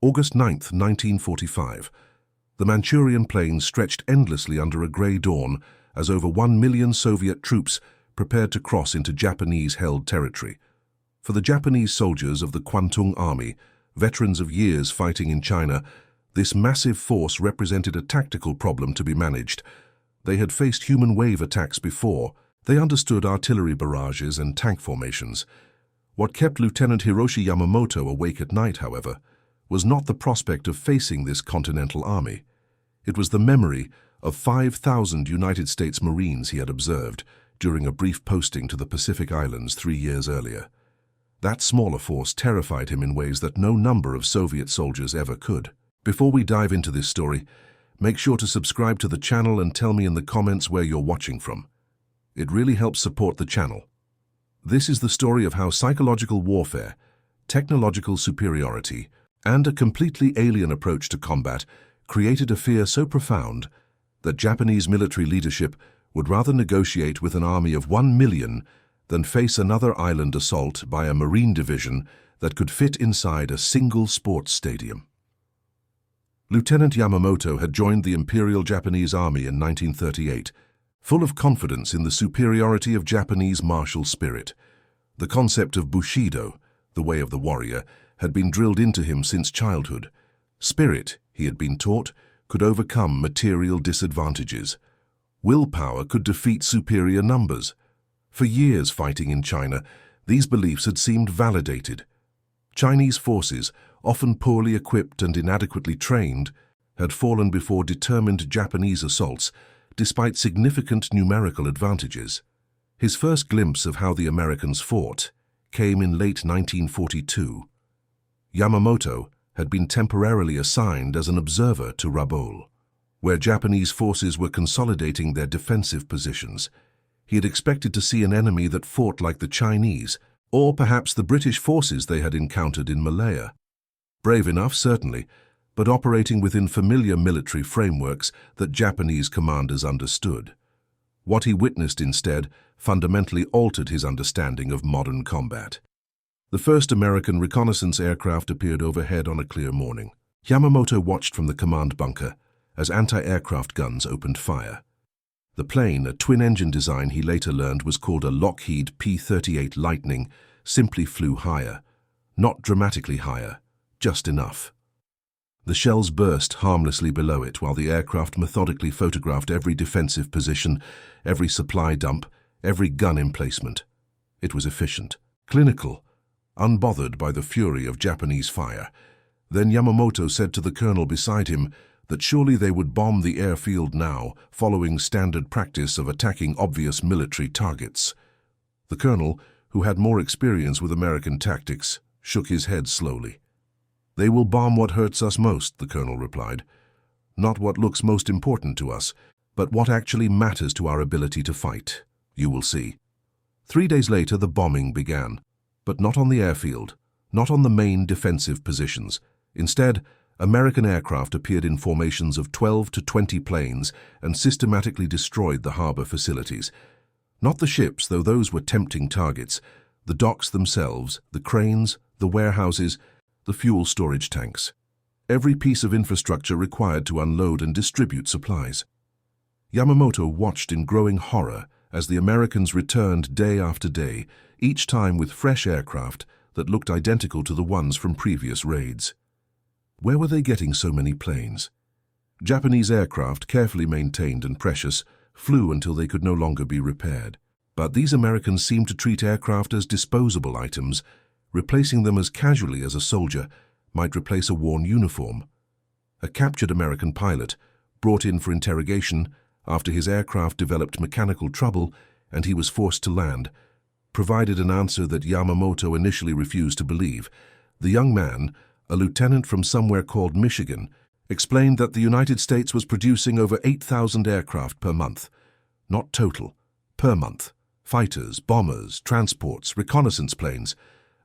August 9, 1945. The Manchurian plains stretched endlessly under a grey dawn as over 1 million Soviet troops prepared to cross into Japanese-held territory. For the Japanese soldiers of the Kwantung Army, veterans of years fighting in China, this massive force represented a tactical problem to be managed. They had faced human wave attacks before. They understood artillery barrages and tank formations. What kept Lieutenant Hiroshi Yamamoto awake at night, however, was not the prospect of facing this continental army. It was the memory of 5,000 United States Marines he had observed during a brief posting to the Pacific Islands 3 years earlier. That smaller force terrified him in ways that no number of Soviet soldiers ever could. Before we dive into this story, make sure to subscribe to the channel and tell me in the comments where you're watching from. It really helps support the channel. This is the story of how psychological warfare, technological superiority, and a completely alien approach to combat created a fear so profound that Japanese military leadership would rather negotiate with an army of 1 million than face another island assault by a Marine division that could fit inside a single sports stadium. Lieutenant Yamamoto had joined the Imperial Japanese Army in 1938, full of confidence in the superiority of Japanese martial spirit. The concept of Bushido, the way of the warrior, had been drilled into him since childhood. Spirit, he had been taught, could overcome material disadvantages. Willpower could defeat superior numbers. For years fighting in China, these beliefs had seemed validated. Chinese forces, often poorly equipped and inadequately trained, had fallen before determined Japanese assaults, despite significant numerical advantages. His first glimpse of how the Americans fought came in late 1942. Yamamoto had been temporarily assigned as an observer to Rabaul, where Japanese forces were consolidating their defensive positions. He had expected to see an enemy that fought like the Chinese, or perhaps the British forces they had encountered in Malaya. Brave enough, certainly, but operating within familiar military frameworks that Japanese commanders understood. What he witnessed instead fundamentally altered his understanding of modern combat. The first American reconnaissance aircraft appeared overhead on a clear morning. Yamamoto watched from the command bunker as anti-aircraft guns opened fire. The plane, a twin-engine design he later learned was called a Lockheed P-38 Lightning, simply flew higher. Not dramatically higher, just enough. The shells burst harmlessly below it while the aircraft methodically photographed every defensive position, every supply dump, every gun emplacement. It was efficient, clinical, unbothered by the fury of Japanese fire. Then Yamamoto said to the colonel beside him that surely they would bomb the airfield now, following standard practice of attacking obvious military targets. The colonel, who had more experience with American tactics, shook his head slowly. "They will bomb what hurts us most," the colonel replied. "Not what looks most important to us, but what actually matters to our ability to fight. You will see." 3 days later, the bombing began. But not on the airfield, not on the main defensive positions. Instead, American aircraft appeared in formations of 12 to 20 planes and systematically destroyed the harbor facilities. Not the ships, though those were tempting targets. The docks themselves, the cranes, the warehouses, the fuel storage tanks. Every piece of infrastructure required to unload and distribute supplies. Yamamoto watched in growing horror as the Americans returned day after day, each time with fresh aircraft that looked identical to the ones from previous raids. Where were they getting so many planes? Japanese aircraft, carefully maintained and precious, flew until they could no longer be repaired. But these Americans seemed to treat aircraft as disposable items, replacing them as casually as a soldier might replace a worn uniform. A captured American pilot, brought in for interrogation after his aircraft developed mechanical trouble and he was forced to land, provided an answer that Yamamoto initially refused to believe. The young man, a lieutenant from somewhere called Michigan, explained that the United States was producing over 8,000 aircraft per month. Not total, per month. Fighters, bombers, transports, reconnaissance planes,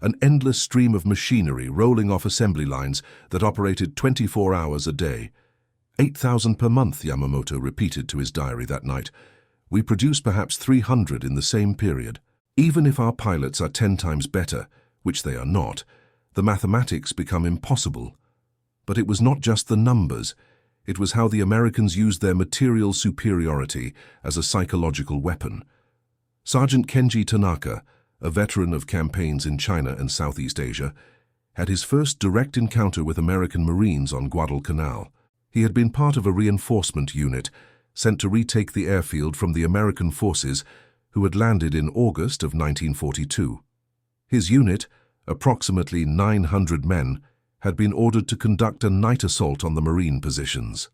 an endless stream of machinery rolling off assembly lines that operated 24 hours a day. 8,000 per month, Yamamoto repeated to his diary that night. We produce perhaps 300 in the same period. Even if our pilots are 10 times better, which they are not, the mathematics become impossible. But it was not just the numbers. It was how the Americans used their material superiority as a psychological weapon. Sergeant Kenji Tanaka, a veteran of campaigns in China and Southeast Asia, had his first direct encounter with American Marines on Guadalcanal. He had been part of a reinforcement unit sent to retake the airfield from the American forces who had landed in August of 1942. His unit, approximately 900 men, had been ordered to conduct a night assault on the Marine positions.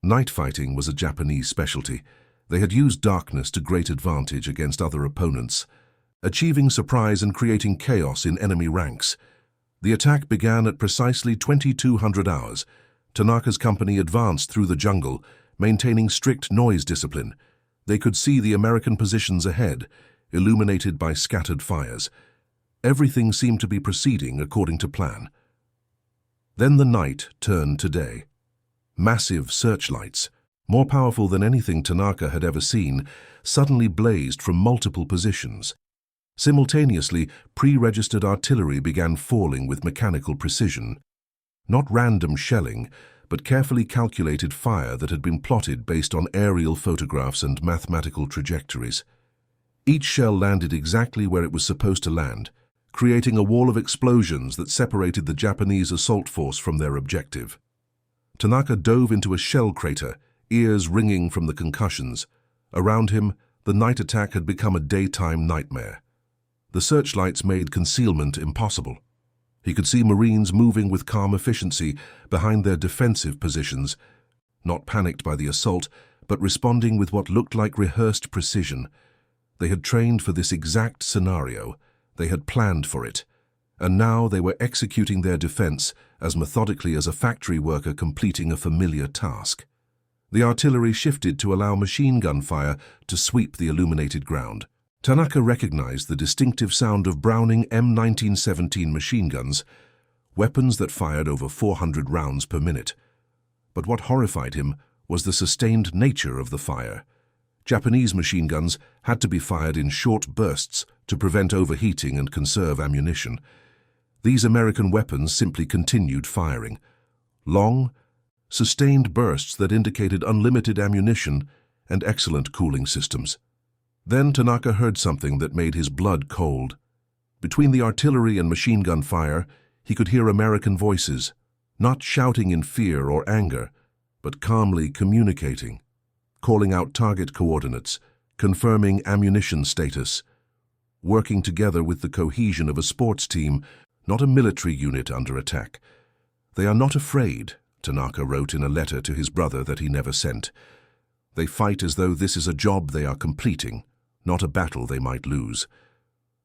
Night fighting was a Japanese specialty. They had used darkness to great advantage against other opponents, achieving surprise and creating chaos in enemy ranks. The attack began at precisely 2200 hours. Tanaka's company advanced through the jungle, maintaining strict noise discipline. They could see the American positions ahead, illuminated by scattered fires. Everything seemed to be proceeding according to plan. Then the night turned to day. Massive searchlights, more powerful than anything Tanaka had ever seen, suddenly blazed from multiple positions. Simultaneously, pre-registered artillery began falling with mechanical precision. Not random shelling, but carefully calculated fire that had been plotted based on aerial photographs and mathematical trajectories. Each shell landed exactly where it was supposed to land, creating a wall of explosions that separated the Japanese assault force from their objective. Tanaka dove into a shell crater, ears ringing from the concussions. Around him, the night attack had become a daytime nightmare. The searchlights made concealment impossible. He could see Marines moving with calm efficiency behind their defensive positions, not panicked by the assault, but responding with what looked like rehearsed precision. They had trained for this exact scenario. They had planned for it. And now they were executing their defense as methodically as a factory worker completing a familiar task. The artillery shifted to allow machine gun fire to sweep the illuminated ground. Tanaka recognized the distinctive sound of Browning M1917 machine guns, weapons that fired over 400 rounds per minute. But what horrified him was the sustained nature of the fire. Japanese machine guns had to be fired in short bursts to prevent overheating and conserve ammunition. These American weapons simply continued firing. Long, sustained bursts that indicated unlimited ammunition and excellent cooling systems. Then Tanaka heard something that made his blood cold. Between the artillery and machine gun fire, he could hear American voices, not shouting in fear or anger, but calmly communicating, calling out target coordinates, confirming ammunition status, working together with the cohesion of a sports team, not a military unit under attack. They are not afraid, Tanaka wrote in a letter to his brother that he never sent. They fight as though this is a job they are completing, not a battle they might lose.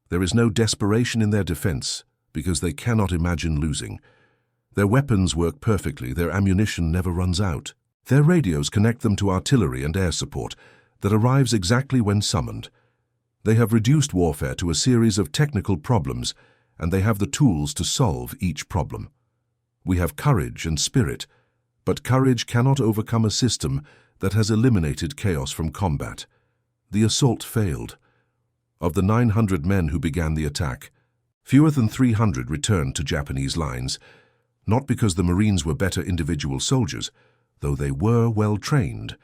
There is no desperation in their defense, because they cannot imagine losing. Their weapons work perfectly, their ammunition never runs out. Their radios connect them to artillery and air support that arrives exactly when summoned. They have reduced warfare to a series of technical problems, and they have the tools to solve each problem. We have courage and spirit, but courage cannot overcome a system that has eliminated chaos from combat. The assault failed. Of the 900 men who began the attack, fewer than 300 returned to Japanese lines, not because the Marines were better individual soldiers, though they were well trained,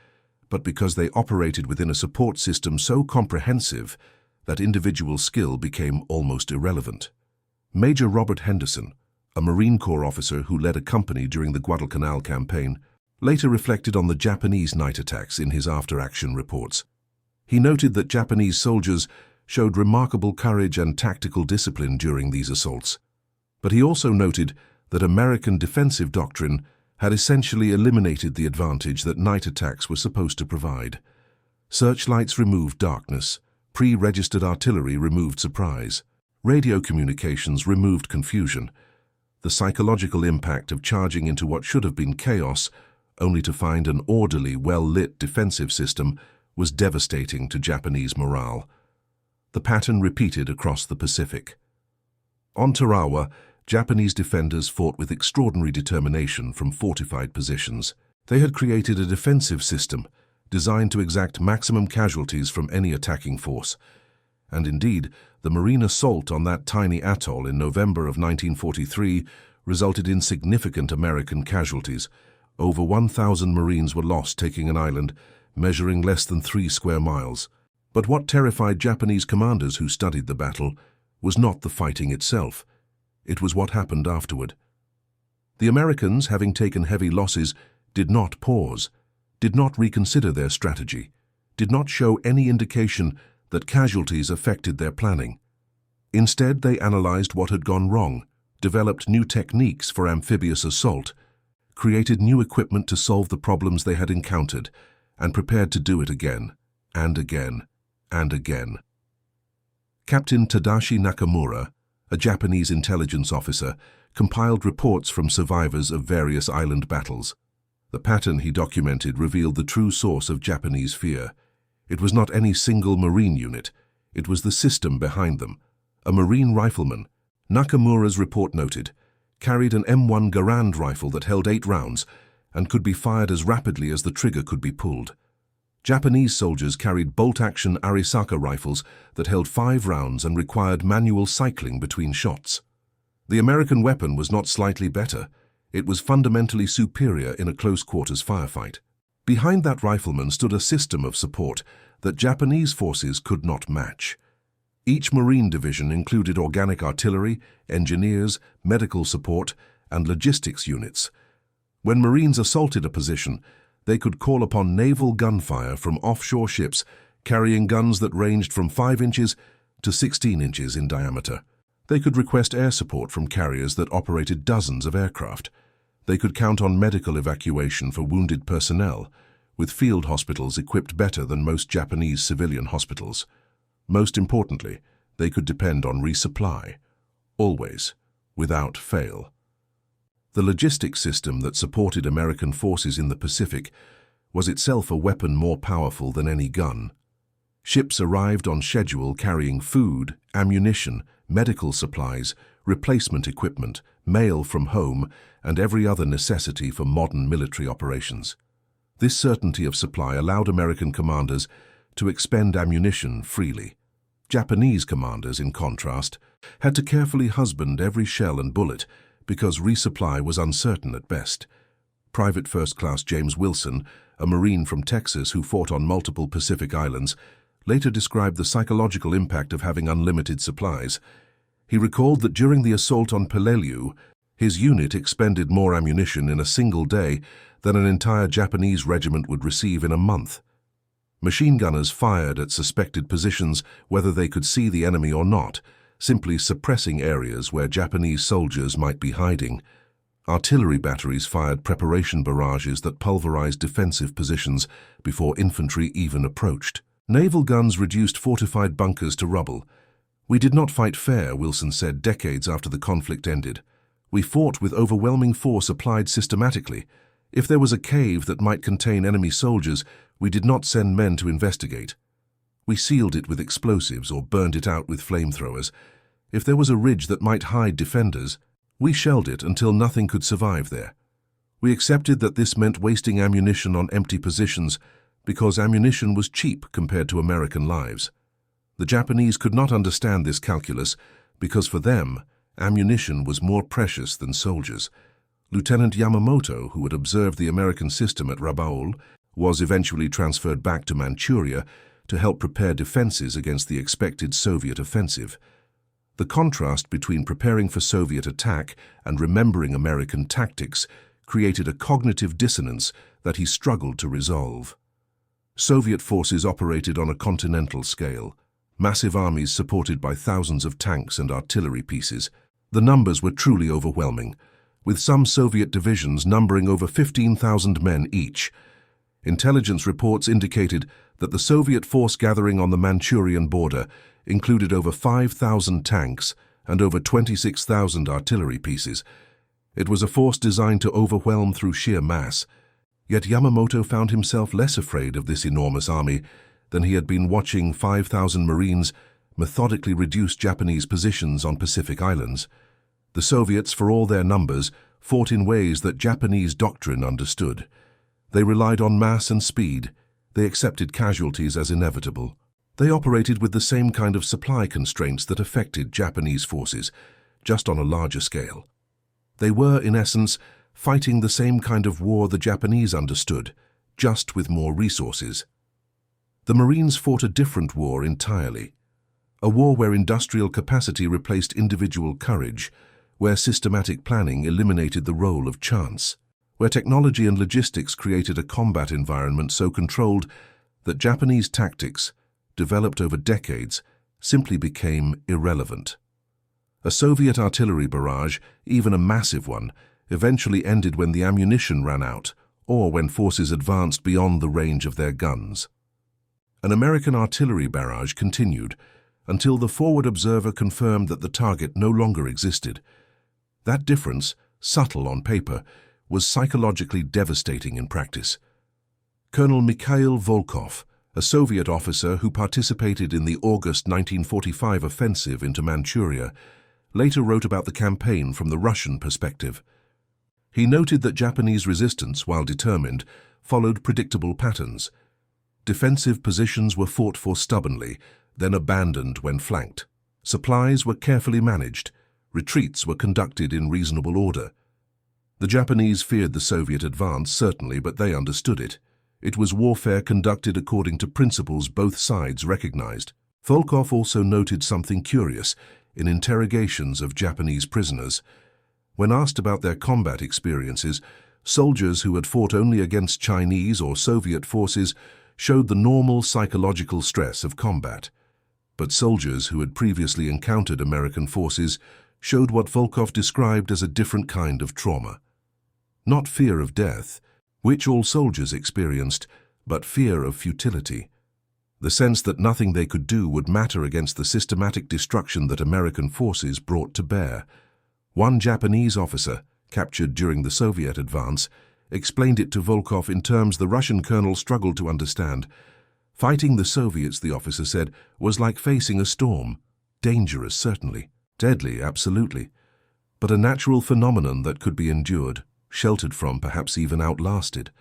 but because they operated within a support system so comprehensive that individual skill became almost irrelevant. Major Robert Henderson, a Marine Corps officer who led a company during the Guadalcanal campaign, later reflected on the Japanese night attacks in his after-action reports. He noted that Japanese soldiers showed remarkable courage and tactical discipline during these assaults. But he also noted that American defensive doctrine had essentially eliminated the advantage that night attacks were supposed to provide. Searchlights removed darkness, pre-registered artillery removed surprise, radio communications removed confusion. The psychological impact of charging into what should have been chaos, only to find an orderly, well-lit defensive system, was devastating to Japanese morale. The pattern repeated across the Pacific. On Tarawa, Japanese defenders fought with extraordinary determination from fortified positions. They had created a defensive system designed to exact maximum casualties from any attacking force. And indeed, the Marine assault on that tiny atoll in November of 1943 resulted in significant American casualties. Over 1,000 Marines were lost taking an island, measuring less than 3 square miles. But what terrified Japanese commanders who studied the battle was not the fighting itself. It was what happened afterward. The Americans, having taken heavy losses, did not pause, did not reconsider their strategy, did not show any indication that casualties affected their planning. Instead, they analyzed what had gone wrong, developed new techniques for amphibious assault, created new equipment to solve the problems they had encountered, and prepared to do it again, and again, and again. Captain Tadashi Nakamura, a Japanese intelligence officer, compiled reports from survivors of various island battles. The pattern he documented revealed the true source of Japanese fear. It was not any single Marine unit, it was the system behind them. A Marine rifleman, Nakamura's report noted, carried an M1 Garand rifle that held 8 rounds and could be fired as rapidly as the trigger could be pulled. Japanese soldiers carried bolt-action Arisaka rifles that held 5 rounds and required manual cycling between shots. The American weapon was not slightly better, it was fundamentally superior in a close-quarters firefight. Behind that rifleman stood a system of support that Japanese forces could not match. Each Marine division included organic artillery, engineers, medical support, and logistics units. When Marines assaulted a position, they could call upon naval gunfire from offshore ships carrying guns that ranged from 5 inches to 16 inches in diameter. They could request air support from carriers that operated dozens of aircraft. They could count on medical evacuation for wounded personnel, with field hospitals equipped better than most Japanese civilian hospitals. Most importantly, they could depend on resupply, always, without fail. The logistics system that supported American forces in the Pacific was itself a weapon more powerful than any gun. Ships arrived on schedule carrying food, ammunition, medical supplies, replacement equipment, mail from home, and every other necessity for modern military operations. This certainty of supply allowed American commanders to expend ammunition freely. Japanese commanders, in contrast, had to carefully husband every shell and bullet because resupply was uncertain at best. Private First Class James Wilson, a Marine from Texas who fought on multiple Pacific islands, later described the psychological impact of having unlimited supplies. He recalled that during the assault on Peleliu, his unit expended more ammunition in a single day than an entire Japanese regiment would receive in a month. Machine gunners fired at suspected positions whether they could see the enemy or not, simply suppressing areas where Japanese soldiers might be hiding. Artillery batteries fired preparation barrages that pulverized defensive positions before infantry even approached. Naval guns reduced fortified bunkers to rubble. "We did not fight fair," Wilson said decades after the conflict ended. "We fought with overwhelming force applied systematically. If there was a cave that might contain enemy soldiers, we did not send men to investigate. We sealed it with explosives or burned it out with flamethrowers. If there was a ridge that might hide defenders, we shelled it until nothing could survive there. We accepted that this meant wasting ammunition on empty positions because ammunition was cheap compared to American lives. The Japanese could not understand this calculus because for them, ammunition was more precious than soldiers." Lieutenant Yamamoto, who had observed the American system at Rabaul, was eventually transferred back to Manchuria to help prepare defenses against the expected Soviet offensive. The contrast between preparing for Soviet attack and remembering American tactics created a cognitive dissonance that he struggled to resolve. Soviet forces operated on a continental scale, massive armies supported by thousands of tanks and artillery pieces. The numbers were truly overwhelming, with some Soviet divisions numbering over 15,000 men each. Intelligence reports indicated that the Soviet force gathering on the Manchurian border included over 5,000 tanks and over 26,000 artillery pieces. It was a force designed to overwhelm through sheer mass. Yet Yamamoto found himself less afraid of this enormous army than he had been watching 5,000 Marines methodically reduce Japanese positions on Pacific islands. The Soviets, for all their numbers, fought in ways that Japanese doctrine understood. They relied on mass and speed. They accepted casualties as inevitable. They operated with the same kind of supply constraints that affected Japanese forces, just on a larger scale. They were, in essence, fighting the same kind of war the Japanese understood, just with more resources. The Marines fought a different war entirely. A war where industrial capacity replaced individual courage, where systematic planning eliminated the role of chance, where technology and logistics created a combat environment so controlled that Japanese tactics, developed over decades, simply became irrelevant. A Soviet artillery barrage, even a massive one, eventually ended when the ammunition ran out or when forces advanced beyond the range of their guns. An American artillery barrage continued until the forward observer confirmed that the target no longer existed. That difference, subtle on paper, was psychologically devastating in practice. Colonel Mikhail Volkov, a Soviet officer who participated in the August 1945 offensive into Manchuria, later wrote about the campaign from the Russian perspective. He noted that Japanese resistance, while determined, followed predictable patterns. Defensive positions were fought for stubbornly, then abandoned when flanked. Supplies were carefully managed. Retreats were conducted in reasonable order. The Japanese feared the Soviet advance, certainly, but they understood it. It was warfare conducted according to principles both sides recognized. Volkov also noted something curious in interrogations of Japanese prisoners. When asked about their combat experiences, soldiers who had fought only against Chinese or Soviet forces showed the normal psychological stress of combat. But soldiers who had previously encountered American forces showed what Volkov described as a different kind of trauma. Not fear of death, which all soldiers experienced, but fear of futility. The sense that nothing they could do would matter against the systematic destruction that American forces brought to bear. One Japanese officer, captured during the Soviet advance, explained it to Volkov in terms the Russian colonel struggled to understand. Fighting the Soviets, the officer said, was like facing a storm. Dangerous, certainly. Deadly, absolutely. But a natural phenomenon that could be endured, sheltered from, perhaps even outlasted.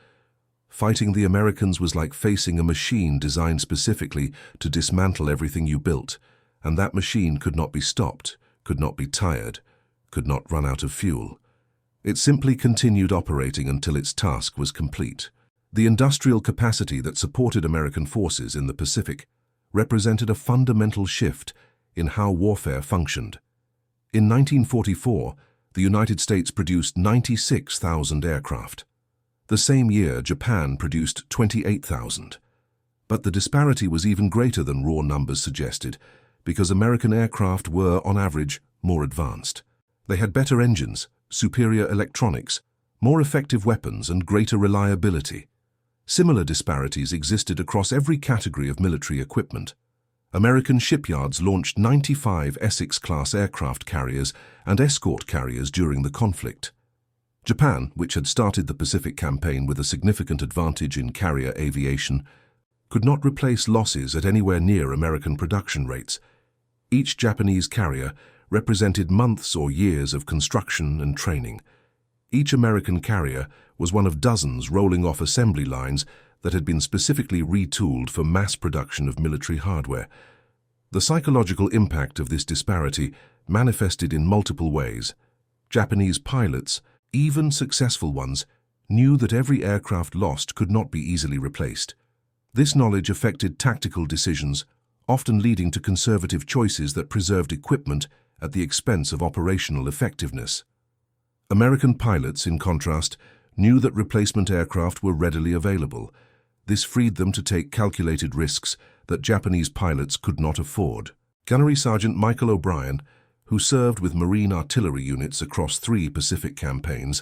Fighting the Americans was like facing a machine designed specifically to dismantle everything you built, and that machine could not be stopped, could not be tired, could not run out of fuel. It simply continued operating until its task was complete. The industrial capacity that supported American forces in the Pacific represented a fundamental shift in how warfare functioned. In 1944, the United States produced 96,000 aircraft. The same year, Japan produced 28,000. But the disparity was even greater than raw numbers suggested, because American aircraft were, on average, more advanced. They had better engines, superior electronics, more effective weapons, and greater reliability. Similar disparities existed across every category of military equipment. American shipyards launched 95 Essex-class aircraft carriers and escort carriers during the conflict. Japan, which had started the Pacific Campaign with a significant advantage in carrier aviation, could not replace losses at anywhere near American production rates. Each Japanese carrier represented months or years of construction and training. Each American carrier was one of dozens rolling off assembly lines that had been specifically retooled for mass production of military hardware. The psychological impact of this disparity manifested in multiple ways. Japanese pilots, even successful ones, knew that every aircraft lost could not be easily replaced. This knowledge affected tactical decisions, often leading to conservative choices that preserved equipment at the expense of operational effectiveness. American pilots, in contrast, knew that replacement aircraft were readily available. This freed them to take calculated risks that Japanese pilots could not afford. Gunnery Sergeant Michael O'Brien, who served with Marine artillery units across 3 Pacific campaigns,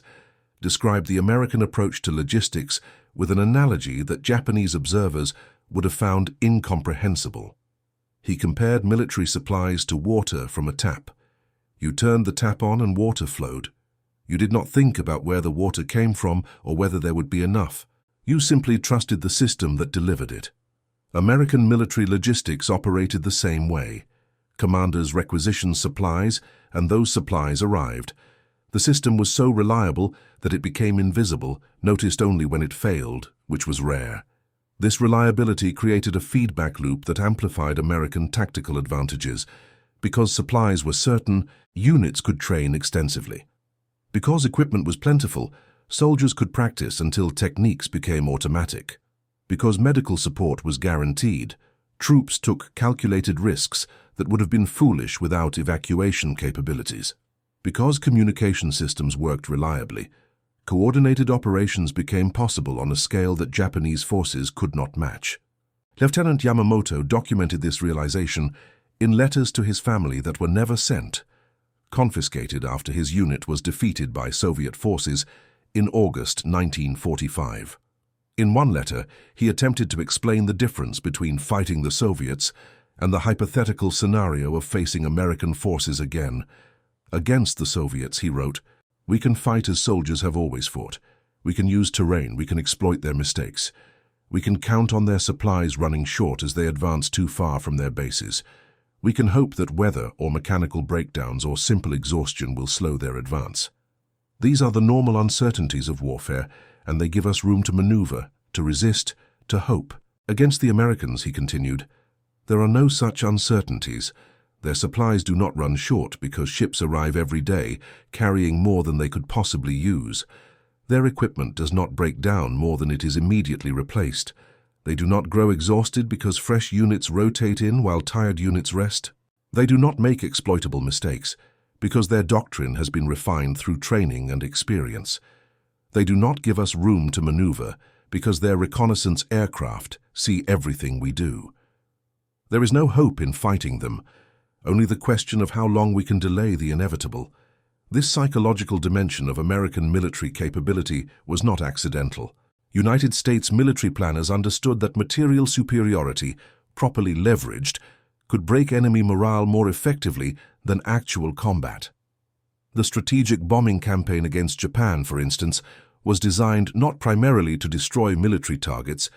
described the American approach to logistics with an analogy that Japanese observers would have found incomprehensible. He compared military supplies to water from a tap. You turned the tap on and water flowed. You did not think about where the water came from or whether there would be enough. You simply trusted the system that delivered it. American military logistics operated the same way. Commanders requisitioned supplies, and those supplies arrived. The system was so reliable that it became invisible, noticed only when it failed, which was rare. This reliability created a feedback loop that amplified American tactical advantages. Because supplies were certain, units could train extensively. Because equipment was plentiful, soldiers could practice until techniques became automatic. Because medical support was guaranteed, troops took calculated risks that would have been foolish without evacuation capabilities. Because communication systems worked reliably, coordinated operations became possible on a scale that Japanese forces could not match. Lieutenant Yamamoto documented this realization in letters to his family that were never sent, confiscated after his unit was defeated by Soviet forces in August 1945. In one letter, he attempted to explain the difference between fighting the Soviets and the hypothetical scenario of facing American forces again. Against the Soviets, he wrote, "We can fight as soldiers have always fought. We can use terrain, we can exploit their mistakes. We can count on their supplies running short as they advance too far from their bases. We can hope that weather or mechanical breakdowns or simple exhaustion will slow their advance. These are the normal uncertainties of warfare, and they give us room to maneuver, to resist, to hope." Against the Americans, he continued, "There are no such uncertainties. Their supplies do not run short because ships arrive every day carrying more than they could possibly use. Their equipment does not break down more than it is immediately replaced. They do not grow exhausted because fresh units rotate in while tired units rest. They do not make exploitable mistakes because their doctrine has been refined through training and experience. They do not give us room to maneuver because their reconnaissance aircraft see everything we do. There is no hope in fighting them, only the question of how long we can delay the inevitable. This psychological dimension of American military capability was not accidental. United States military planners understood that material superiority, properly leveraged, could break enemy morale more effectively than actual combat. The strategic bombing campaign against Japan, for instance, was designed not primarily to destroy military targets,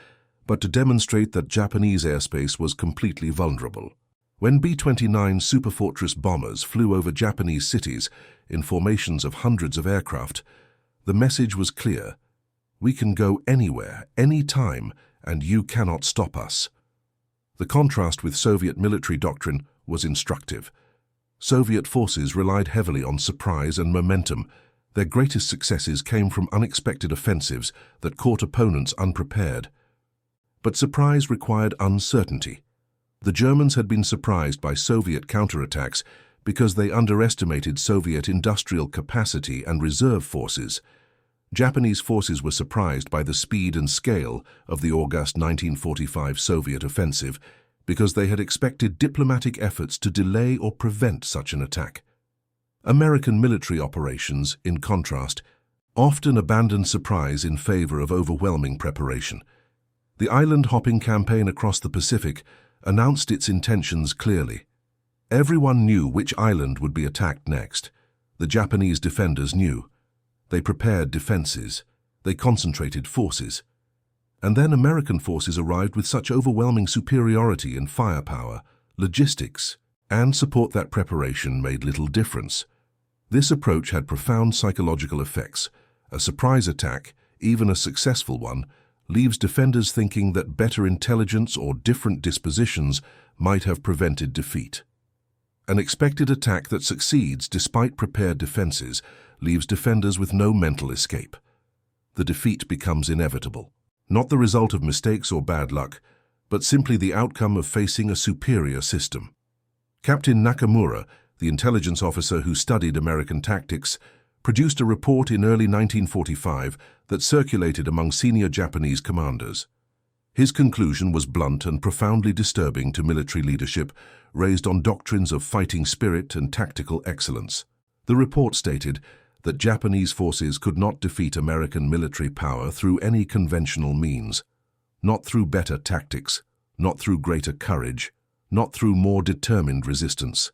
but to demonstrate that Japanese airspace was completely vulnerable. When B-29 Superfortress bombers flew over Japanese cities in formations of hundreds of aircraft, the message was clear: we can go anywhere, anytime, and you cannot stop us. The contrast with Soviet military doctrine was instructive. Soviet forces relied heavily on surprise and momentum. Their greatest successes came from unexpected offensives that caught opponents unprepared. But surprise required uncertainty. The Germans had been surprised by Soviet counterattacks because they underestimated Soviet industrial capacity and reserve forces. Japanese forces were surprised by the speed and scale of the August 1945 Soviet offensive because they had expected diplomatic efforts to delay or prevent such an attack. American military operations, in contrast, often abandoned surprise in favor of overwhelming preparation. The island-hopping campaign across the Pacific announced its intentions clearly. Everyone knew which island would be attacked next. The Japanese defenders knew. They prepared defenses. They concentrated forces. And then American forces arrived with such overwhelming superiority in firepower, logistics, and support that preparation made little difference. This approach had profound psychological effects. A surprise attack, even a successful one, leaves defenders thinking that better intelligence or different dispositions might have prevented defeat. An expected attack that succeeds despite prepared defenses leaves defenders with no mental escape. The defeat becomes inevitable, not the result of mistakes or bad luck, but simply the outcome of facing a superior system. Captain Nakamura, the intelligence officer who studied American tactics, produced a report in early 1945 that circulated among senior Japanese commanders. His conclusion was blunt and profoundly disturbing to military leadership, raised on doctrines of fighting spirit and tactical excellence. The report stated that Japanese forces could not defeat American military power through any conventional means, not through better tactics, not through greater courage, not through more determined resistance.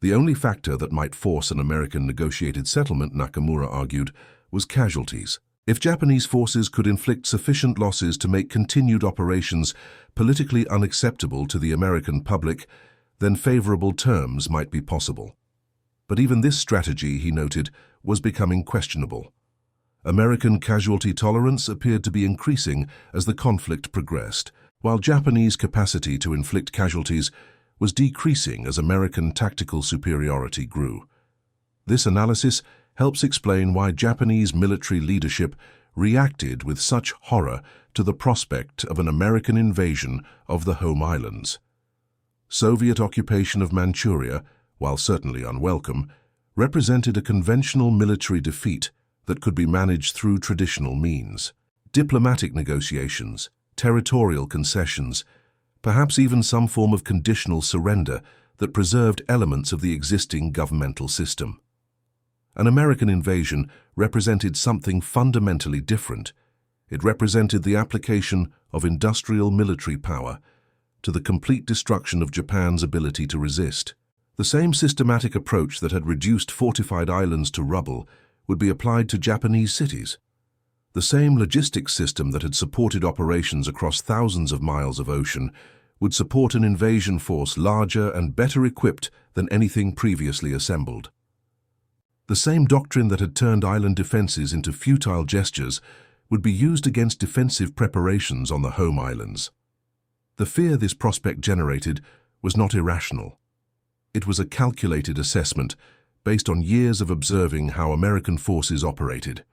The only factor that might force an American negotiated settlement, Nakamura argued, was casualties. If Japanese forces could inflict sufficient losses to make continued operations politically unacceptable to the American public, then favorable terms might be possible. But even this strategy, he noted, was becoming questionable. American casualty tolerance appeared to be increasing as the conflict progressed, while Japanese capacity to inflict casualties was decreasing as American tactical superiority grew. This analysis helps explain why Japanese military leadership reacted with such horror to the prospect of an American invasion of the home islands. Soviet occupation of Manchuria, while certainly unwelcome, represented a conventional military defeat that could be managed through traditional means. Diplomatic negotiations, territorial concessions, perhaps even some form of conditional surrender that preserved elements of the existing governmental system. An American invasion represented something fundamentally different. It represented the application of industrial military power to the complete destruction of Japan's ability to resist. The same systematic approach that had reduced fortified islands to rubble would be applied to Japanese cities. The same logistics system that had supported operations across thousands of miles of ocean would support an invasion force larger and better equipped than anything previously assembled. The same doctrine that had turned island defenses into futile gestures would be used against defensive preparations on the home islands. The fear this prospect generated was not irrational. It was a calculated assessment based on years of observing how American forces operated.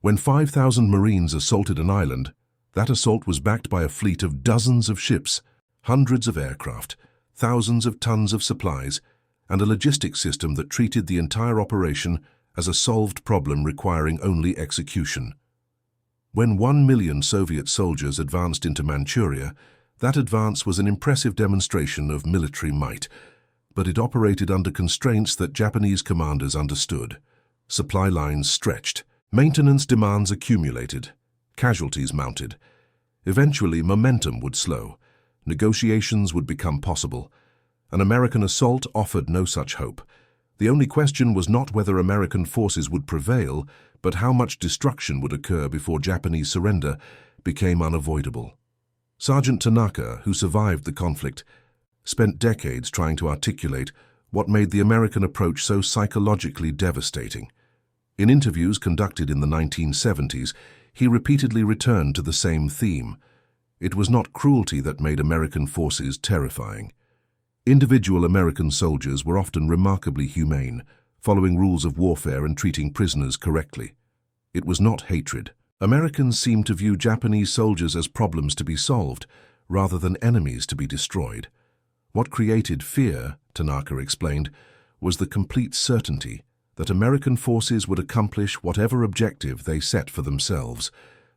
When 5,000 Marines assaulted an island, that assault was backed by a fleet of dozens of ships, hundreds of aircraft, thousands of tons of supplies, and a logistics system that treated the entire operation as a solved problem requiring only execution. When 1 million Soviet soldiers advanced into Manchuria, that advance was an impressive demonstration of military might, but it operated under constraints that Japanese commanders understood. Supply lines stretched, maintenance demands accumulated, casualties mounted. Eventually, momentum would slow, negotiations would become possible. An American assault offered no such hope. The only question was not whether American forces would prevail, but how much destruction would occur before Japanese surrender became unavoidable. Sergeant Tanaka, who survived the conflict, spent decades trying to articulate what made the American approach so psychologically devastating. In interviews conducted in the 1970s, he repeatedly returned to the same theme. It was not cruelty that made American forces terrifying. Individual American soldiers were often remarkably humane, following rules of warfare and treating prisoners correctly. It was not hatred. Americans seemed to view Japanese soldiers as problems to be solved, rather than enemies to be destroyed. What created fear, Tanaka explained, was the complete certainty that American forces would accomplish whatever objective they set for themselves.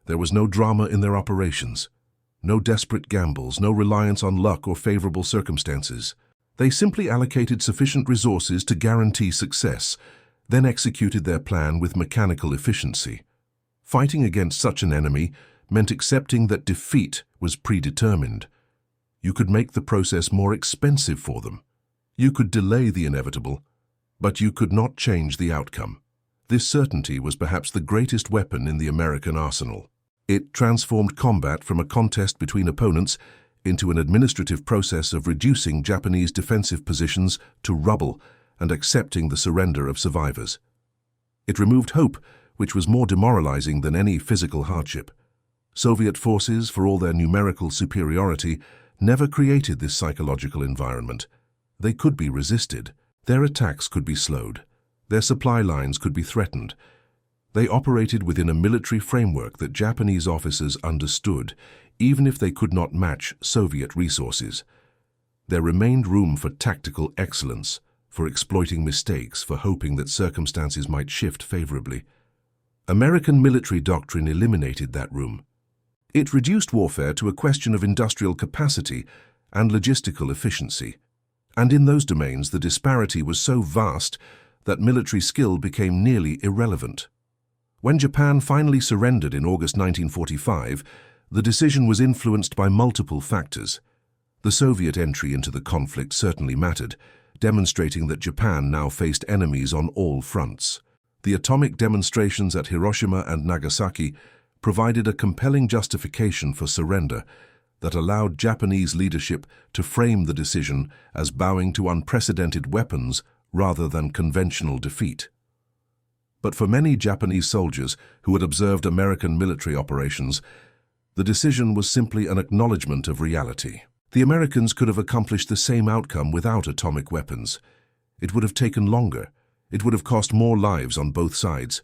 There was no drama in their operations. No desperate gambles, no reliance on luck or favorable circumstances. They simply allocated sufficient resources to guarantee success, then executed their plan with mechanical efficiency. Fighting against such an enemy meant accepting that defeat was predetermined. You could make the process more expensive for them. You could delay the inevitable, but you could not change the outcome. This certainty was perhaps the greatest weapon in the American arsenal. It transformed combat from a contest between opponents into an administrative process of reducing Japanese defensive positions to rubble and accepting the surrender of survivors. It removed hope, which was more demoralizing than any physical hardship. Soviet forces, for all their numerical superiority, never created this psychological environment. They could be resisted. Their attacks could be slowed. Their supply lines could be threatened. They operated within a military framework that Japanese officers understood, even if they could not match Soviet resources. There remained room for tactical excellence, for exploiting mistakes, for hoping that circumstances might shift favorably. American military doctrine eliminated that room. It reduced warfare to a question of industrial capacity and logistical efficiency. And in those domains, the disparity was so vast that military skill became nearly irrelevant. When Japan finally surrendered in August 1945, the decision was influenced by multiple factors. The Soviet entry into the conflict certainly mattered, demonstrating that Japan now faced enemies on all fronts. The atomic demonstrations at Hiroshima and Nagasaki provided a compelling justification for surrender that allowed Japanese leadership to frame the decision as bowing to unprecedented weapons rather than conventional defeat. But for many Japanese soldiers who had observed American military operations, the decision was simply an acknowledgement of reality. The Americans could have accomplished the same outcome without atomic weapons. It would have taken longer. It would have cost more lives on both sides,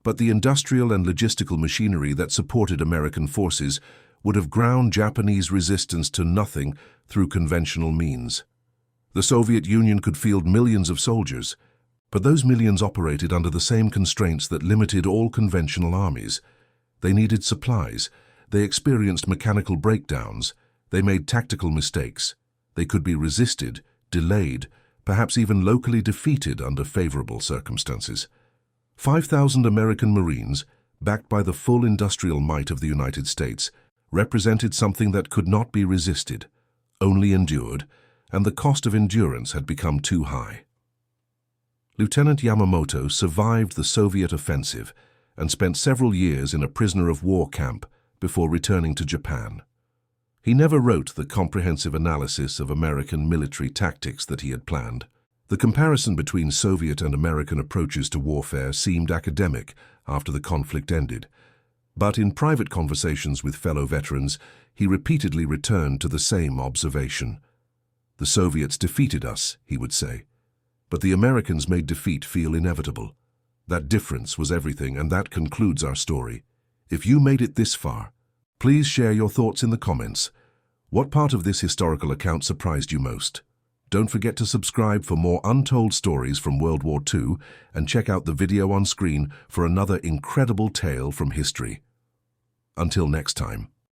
but the industrial and logistical machinery that supported American forces would have ground Japanese resistance to nothing through conventional means. The Soviet Union could field millions of soldiers, but those millions operated under the same constraints that limited all conventional armies. They needed supplies, they experienced mechanical breakdowns, they made tactical mistakes. They could be resisted, delayed, perhaps even locally defeated under favorable circumstances. 5,000 American Marines, backed by the full industrial might of the United States, represented something that could not be resisted, only endured, and the cost of endurance had become too high. Lieutenant Yamamoto survived the Soviet offensive and spent several years in a prisoner-of-war camp before returning to Japan. He never wrote the comprehensive analysis of American military tactics that he had planned. The comparison between Soviet and American approaches to warfare seemed academic after the conflict ended. But in private conversations with fellow veterans, he repeatedly returned to the same observation. The Soviets defeated us, he would say, but the Americans made defeat feel inevitable. That difference was everything, and that concludes our story. If you made it this far, please share your thoughts in the comments. What part of this historical account surprised you most? Don't forget to subscribe for more untold stories from World War II and check out the video on screen for another incredible tale from history. Until next time.